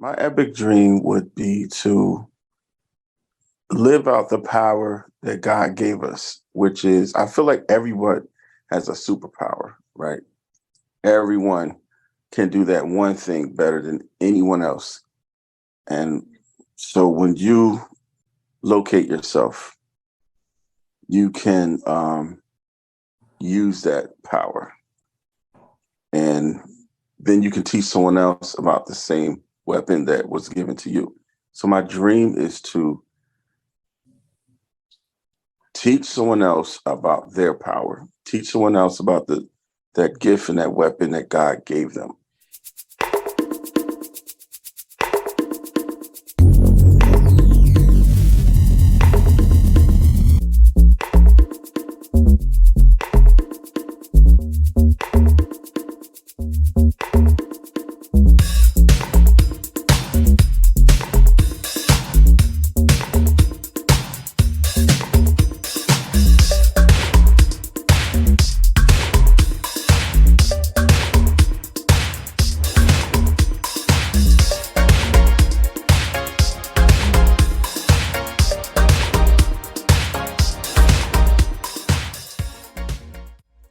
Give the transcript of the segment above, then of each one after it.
My epic dream would be to live out the power that God gave us, which is, I feel like everyone has a superpower, right? Everyone can do that one thing better than anyone else. And so when you locate yourself, you can use that power, and then you can teach someone else about the same weapon that was given to you. So my dream is to teach someone else about their power, teach someone else about that gift and that weapon that God gave them.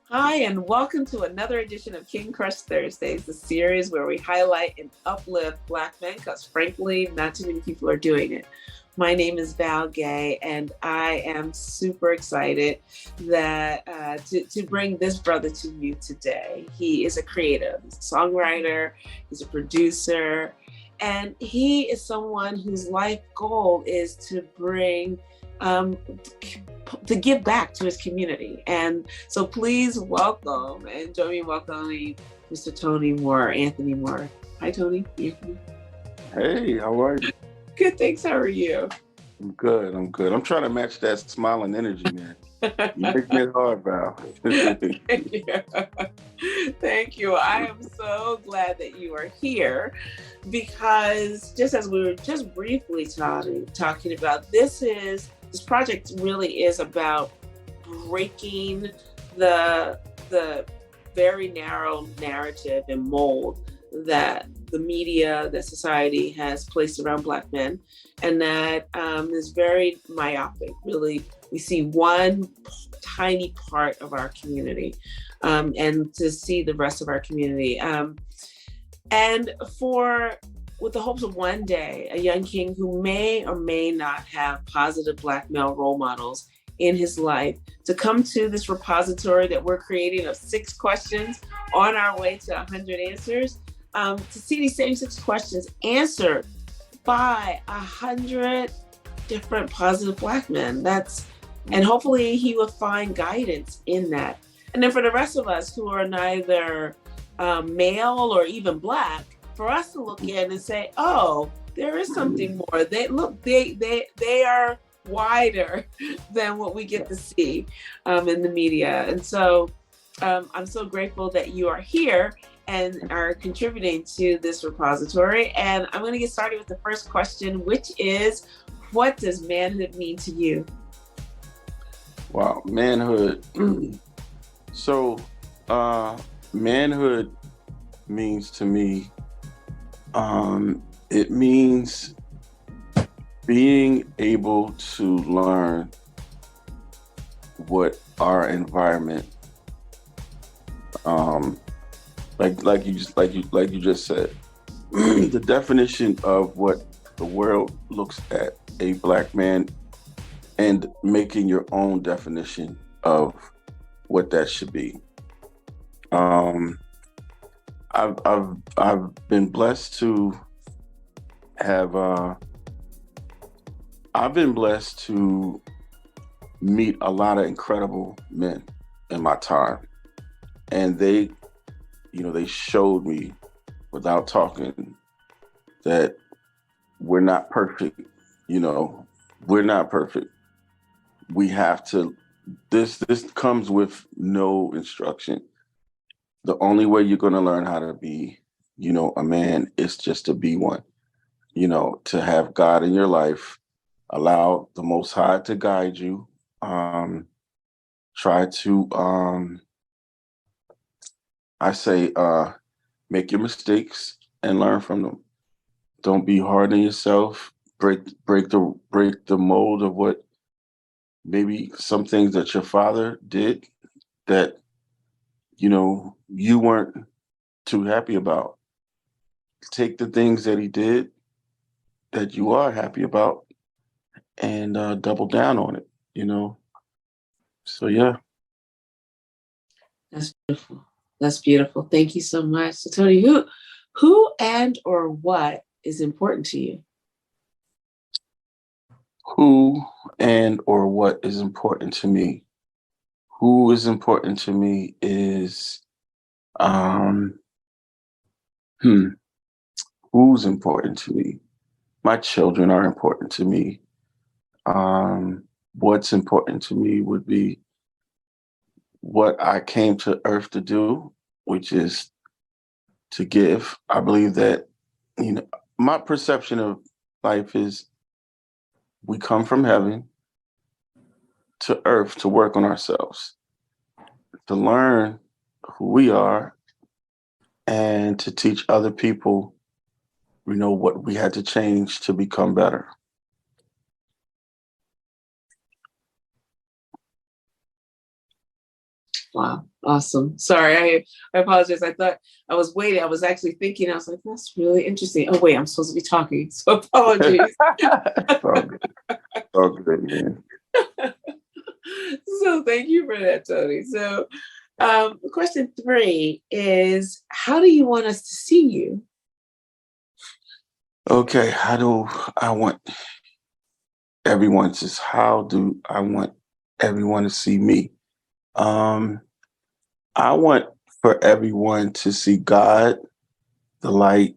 Hi, and welcome to another edition of King Crush Thursdays, the series where we highlight and uplift Black men because, frankly, not too many people are doing it. My name is Val Gay, and I am super excited that to bring this brother to you today. He is a creative, he's a songwriter, he's a producer, and he is someone whose life goal is to bring to give back to his community. And so please welcome and join me in welcoming Mr. Tony Moore, Anthony Moore. Hi, Tony. Anthony. Hey, how are you? Good, thanks. How are you? I'm good. I'm good. I'm trying to match that smiling energy, man. You make it hard, Val. Thank you. Thank you. I am so glad that you are here because just as we were just briefly talking about, this project really is about breaking the very narrow narrative and mold that the media, that society has placed around Black men, and that is very myopic. Really, we see one tiny part of our community, and to see the rest of our community. And with the hopes of one day, a young king who may or may not have positive Black male role models in his life to come to this repository that we're creating of 6 questions on our way to 100 answers, to see these same 6 questions answered by 100 different positive Black men. And hopefully he will find guidance in that. And then for the rest of us who are neither male or even Black, for us to look in and say, oh, there is something more. They are wider than what we get to see in the media. And so I'm so grateful that you are here and are contributing to this repository. And I'm going to get started with the first question, which is, what does manhood mean to you? Wow, manhood. So, manhood means to me, it means being able to learn what our environment, like you just said, the definition of what the world looks at a Black man, and making your own definition of what that should be. I've been blessed to have I've been blessed to meet a lot of incredible men in my time, and they showed me without talking that we're not perfect. We're not perfect. We have to. This comes with no instruction. The only way you're going to learn how to be, a man is just to be one. To have God in your life, allow the Most High to guide you. Try to, I say, make your mistakes and learn from them. Don't be hard on yourself. Break the mold of what maybe some things that your father did that you weren't too happy about. Take the things that he did that you are happy about and double down on it. You know. So yeah. That's beautiful. That's beautiful. Thank you so much. So Tony, who and or what is important to you? Who and or what is important to me? Who is important to me is um hmm, who's important to me? My children are important to me. Um, what's important to me would be what I came to earth to do, which is to give. I believe that, you know, my perception of life is we come from heaven to earth to work on ourselves, to learn who we are, and to teach other people, what we had to change to become better. Wow. Awesome. Sorry, I apologize. I thought I was waiting. I was actually thinking, I was like, that's really interesting. Oh, wait, I'm supposed to be talking. So apologies. It's all good. It's all good, man. So thank you for that, Tony. So question 3 is, how do you want us to see you? Okay, how do I want everyone to see me? Um, I want for everyone to see God, the light,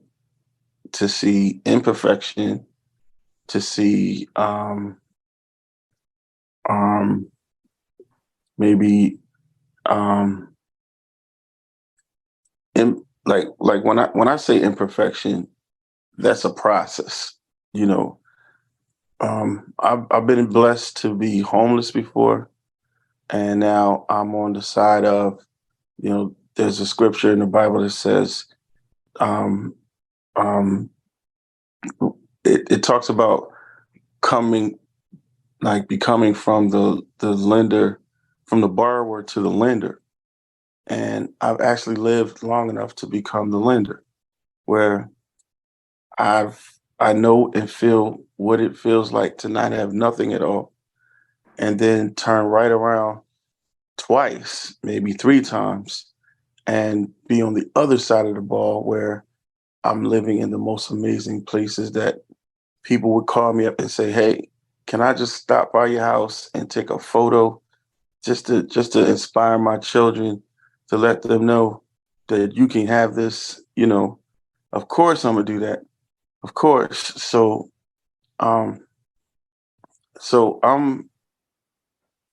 to see imperfection, to see um maybe um like when I say imperfection, that's a process, you know. I've been blessed to be homeless before, and now I'm on the side of, there's a scripture in the Bible that says, um, um, it talks about coming, like becoming from the lender, from the borrower to the lender. And I've actually lived long enough to become the lender, where I know and feel what it feels like to not have nothing at all, and then turn right around twice, maybe three times, and be on the other side of the ball where I'm living in the most amazing places that people would call me up and say, "Hey, can I just stop by your house and take a photo just to inspire my children, to let them know that you can have this." Of course I'm gonna do that. Of course. Um, so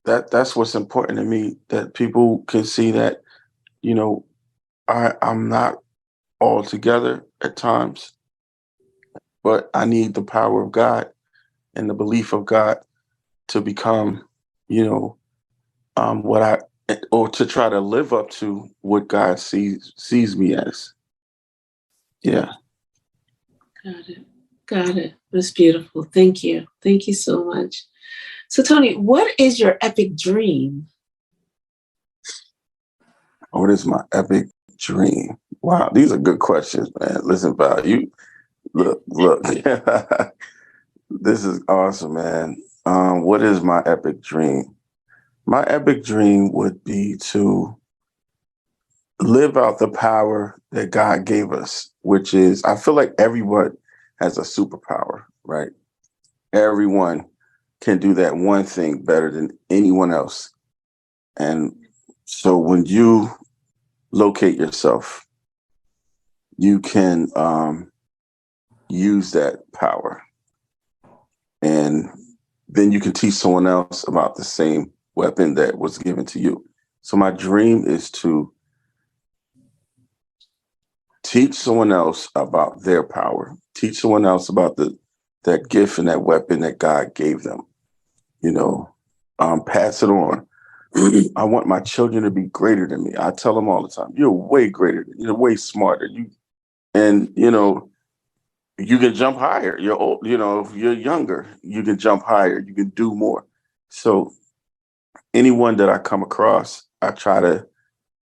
that's what's important to me, that people can see that, you know, I'm not all together at times, but I need the power of God and the belief of God to become, you know, what I or to try to live up to what God sees me as. Yeah. Got it. Got it. That's beautiful. Thank you. Thank you so much. So, Tony, what is your epic dream? What is my epic dream? Wow, these are good questions, man. Listen, Val, you look. This is awesome, man. What is my epic dream? My epic dream would be to live out the power that God gave us, which is, I feel like everyone has a superpower, right? Everyone can do that one thing better than anyone else. And so when you locate yourself, you can use that power, and then you can teach someone else about the same weapon that was given to you. So my dream is to teach someone else about their power, teach someone else about that gift and that weapon that God gave them. You know, pass it on. I want my children to be greater than me. I tell them all the time, "You're way greater. You're way smarter. You." And you can jump higher. You're old, if you're younger, you can jump higher. You can do more. So anyone that I come across,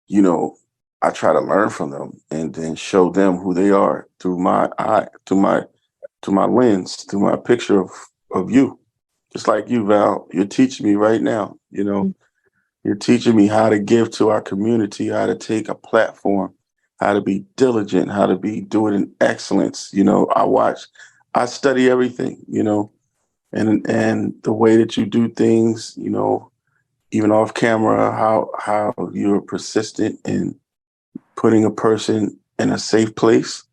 you know, I try to learn from them and then show them who they are through my eye, through my lens, through my picture of you. Just like you, Val, you're teaching me right now. You're teaching me how to give to our community, how to take a platform, how to be diligent, how to do it in excellence. I study everything, and the way that you do things, even off camera, how you're persistent in putting a person in a safe place,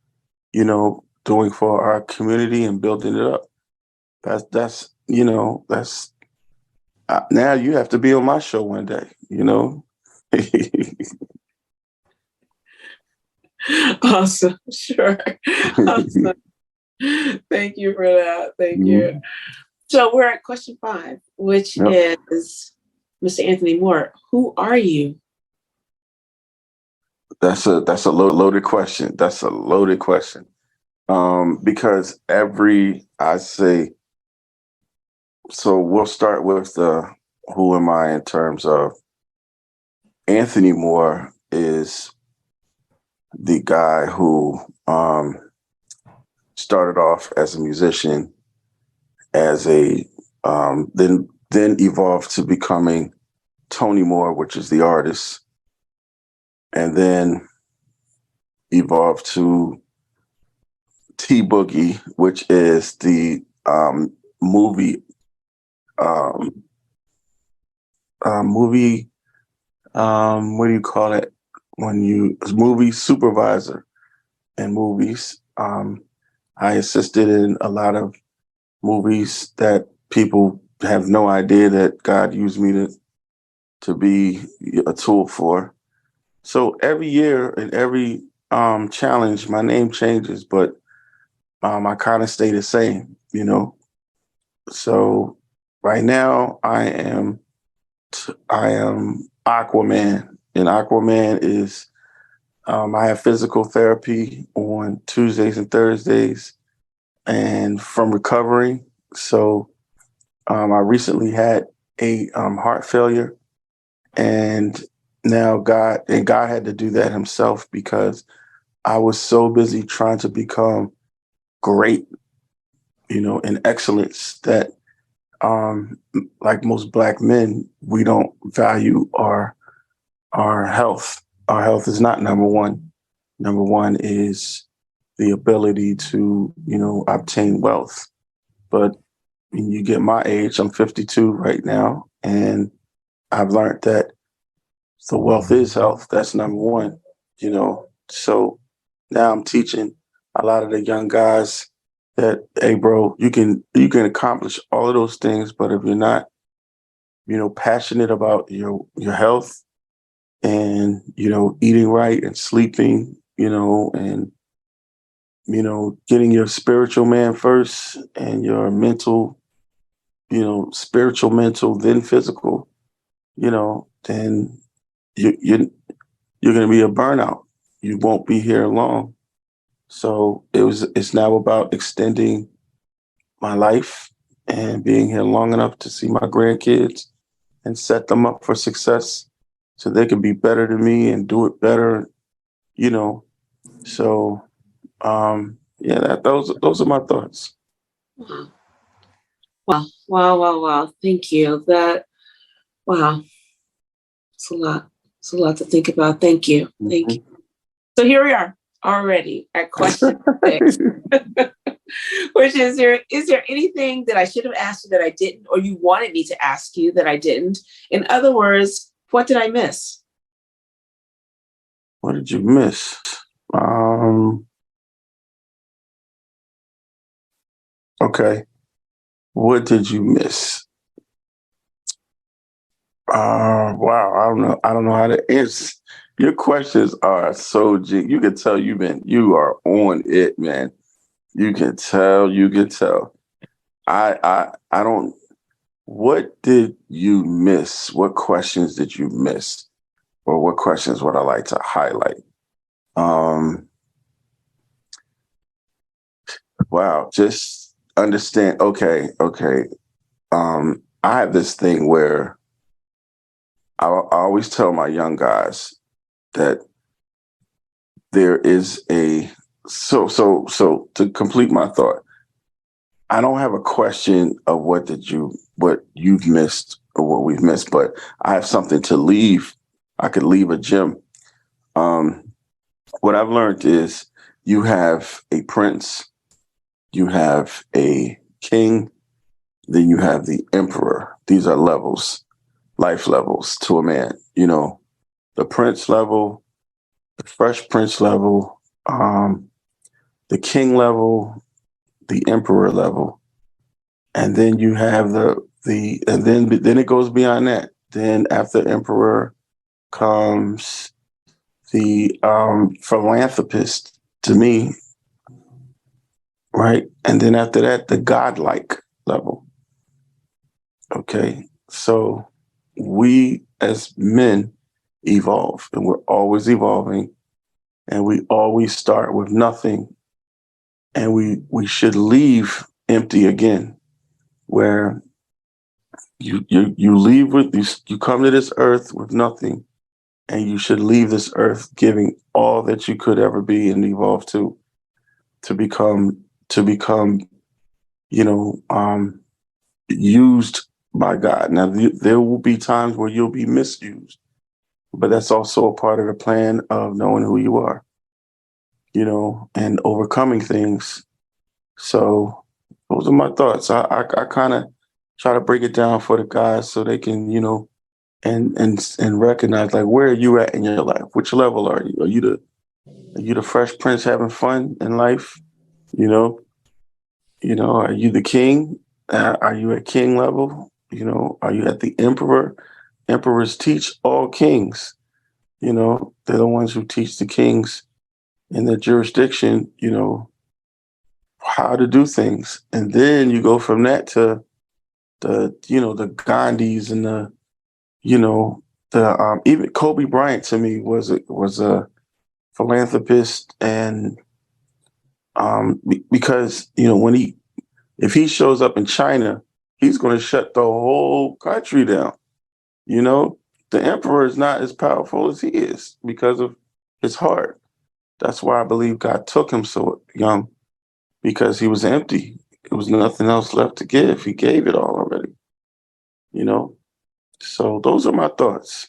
doing for our community and building it up. That's now you have to be on my show one day. Awesome. Sure. Awesome. Thank you for that. Thank you. So we're at question 5, which Yep. is, Mr. Anthony Moore, who are you? That's a loaded question. That's a loaded question. Because I say, so we'll start with the who am I in terms of Anthony Moore is the guy who started off as a musician, as a then evolved to becoming Tony Moore, which is the artist, and then evolved to T Boogie, which is the movie movie what do you call it when you movie supervisor in movies. I assisted in a lot of movies that people have no idea that God used me to be a tool for. So every year and every challenge, my name changes, but I kind of stay the same. So right now I am Aquaman, and Aquaman is I have physical therapy on Tuesdays and Thursdays, and from recovering. So I recently had a heart failure, and now God had to do that Himself because I was so busy trying to become great, in excellence that like most Black men, we don't value our health. Our health is not number one. Number one is the ability to, obtain wealth. But when you get my age, I'm 52 right now, and I've learned that the wealth is health. That's number one. So now I'm teaching a lot of the young guys that, hey, bro, you can accomplish all of those things, but if you're not, passionate about your health and eating right and sleeping, and getting your spiritual man first and your mental, spiritual, mental, then physical, then you're going to be a burnout. You won't be here long. So it's now about extending my life and being here long enough to see my grandkids and set them up for success so they can be better than me and do it better, you know. So yeah, those are my thoughts. Wow. Wow. Wow. Wow. Wow. Thank you. Wow. It's a lot. It's a lot to think about. Thank you. Thank you. So here we are already at question 6, which is there anything that I should have asked you that I didn't, or you wanted me to ask you that I didn't? In other words, what did I miss? What did you miss? Okay. What did you miss? Wow. I don't know how to answer. Your questions are so you can tell you are on it, man. You can tell. I don't. What did you miss? What questions did you miss? Or what questions would I like to highlight? Um, Wow. Just understand. Okay. Okay. I have this thing where I always tell my young guys that there is so to complete my thought, I don't have a question of what you've missed or what we've missed, but I have something to leave. I could leave a gem. Um, what I've learned is you have a prince, you have a king, then you have the emperor. These are levels, life levels to a man. The prince level, the fresh prince level, the king level, the emperor level, and then you have and then it goes beyond that. Then after emperor comes the philanthropist to me, right? And then after that, the godlike level. Okay, so we as men evolve, and we're always evolving, and we always start with nothing, and we should leave empty again, where you leave with you come to this earth with nothing, and you should leave this earth giving all that you could ever be and evolve to become used by God. Now there will be times where you'll be misused, but that's also a part of the plan of knowing who you are, and overcoming things. So those are my thoughts. I kind of try to break it down for the guys so they can, and recognize, like, where are you at in your life? Which level are you? Are you the fresh prince having fun in life? You know, are you the king? Are you at king level? Are you at the emperor? Emperors teach all kings. They're the ones who teach the kings in their jurisdiction, how to do things. And then you go from that to the Gandhis and the even Kobe Bryant to me was a philanthropist, and because if he shows up in China, he's going to shut the whole country down. The emperor is not as powerful as he is because of his heart. That's why I believe God took him so young, because he was empty. There was nothing else left to give. He gave it all already. So those are my thoughts.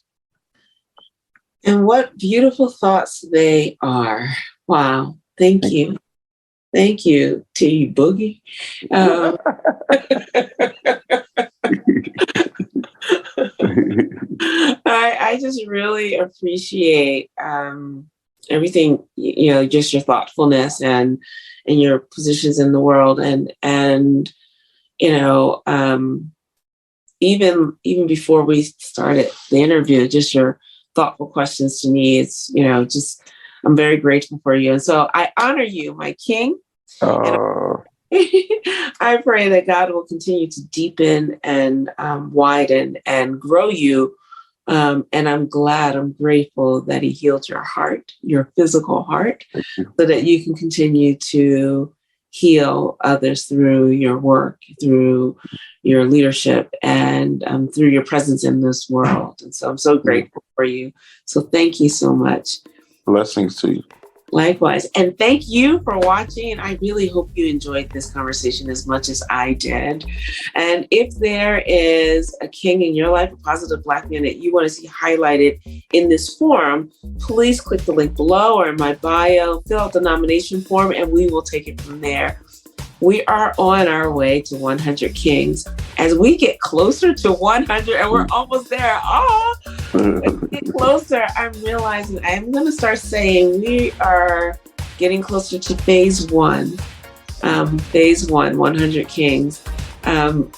And what beautiful thoughts they are. Wow. Thank you. Thank you to you, Boogie. I just really appreciate everything, just your thoughtfulness and your positions in the world, and even before we started the interview, just your thoughtful questions to me. It's just, I'm very grateful for you, and so I honor you, my king. And I pray that God will continue to deepen and widen and grow you. And I'm grateful that he healed your heart, your physical heart, so that you can continue to heal others through your work, through your leadership, and through your presence in this world. And so I'm so grateful for you. So thank you so much. Blessings to you. Likewise. And thank you for watching. I really hope you enjoyed this conversation as much as I did. And if there is a king in your life, a positive Black man that you want to see highlighted in this forum, please click the link below or in my bio, fill out the nomination form, and we will take it from there. We are on our way to 100 Kings. As we get closer to 100, and we're almost there. As we get closer, I'm realizing I'm going to start saying we are getting closer to phase one. Phase one, 100 Kings. And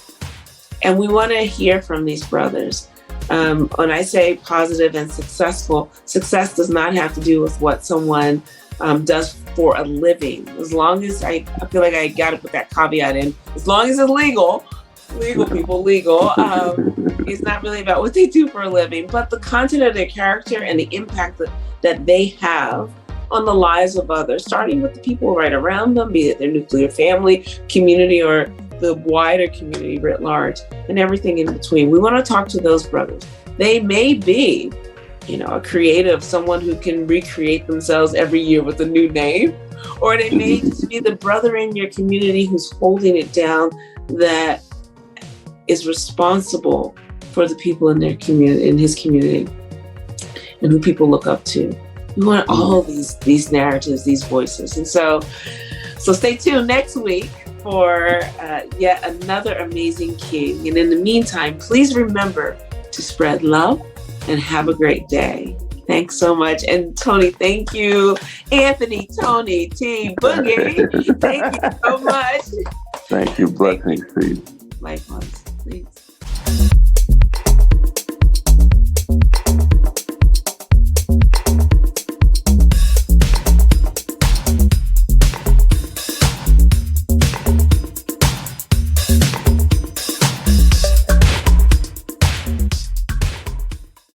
we want to hear from these brothers. When I say positive and successful, success does not have to do with what someone does for a living. As long as I feel like I got to put that caveat in, as long as it's legal people, it's not really about what they do for a living, but the content of their character and the impact that they have on the lives of others, starting with the people right around them, be it their nuclear family, community, or the wider community writ large, and everything in between. We want to talk to those brothers. They may be, a creative, someone who can recreate themselves every year with a new name, or they may just be the brother in your community who's holding it down, that is responsible for the people in their community, in his community, and who people look up to. We want all these narratives, these voices. And so stay tuned next week for yet another amazing king. And in the meantime, please remember to spread love and have a great day. Thanks so much. And Tony, thank you. Anthony, Tony, Team Boogie, thank you so much. Thank you. Blessings to you. Likewise.